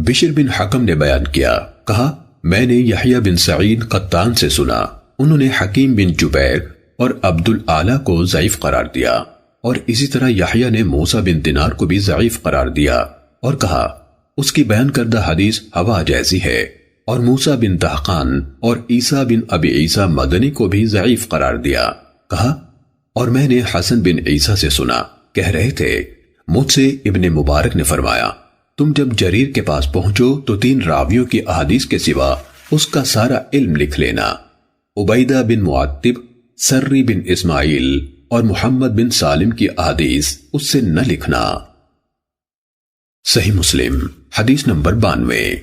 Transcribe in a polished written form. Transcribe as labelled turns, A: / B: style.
A: بشر بن حکم نے بیان کیا، کہا میں نے یحییٰ بن سعید قطان سے سنا، انہوں نے حکیم بن جبیر اور عبد الاعلی کو ضعیف قرار دیا، اور اسی طرح یحییٰ نے موسیٰ بن دینار کو بھی ضعیف قرار دیا اور کہا اس کی بیان کردہ حدیث ہوا جیسی ہے، اور موسیٰ بن دہقان اور عیسیٰ بن ابی عیسیٰ مدنی کو بھی ضعیف قرار دیا، کہا اور میں نے حسن بن عیسیٰ سے سنا، کہہ رہے تھے مجھ سے ابن مبارک نے فرمایا تم جب جریر کے پاس پہنچو تو 3 راویوں کی احادیث کے سوا اس کا سارا علم لکھ لینا، عبیدہ بن معتب، سری بن اسماعیل اور محمد بن سالم کی احادیث اس سے نہ لکھنا۔ صحیح مسلم حدیث نمبر 92۔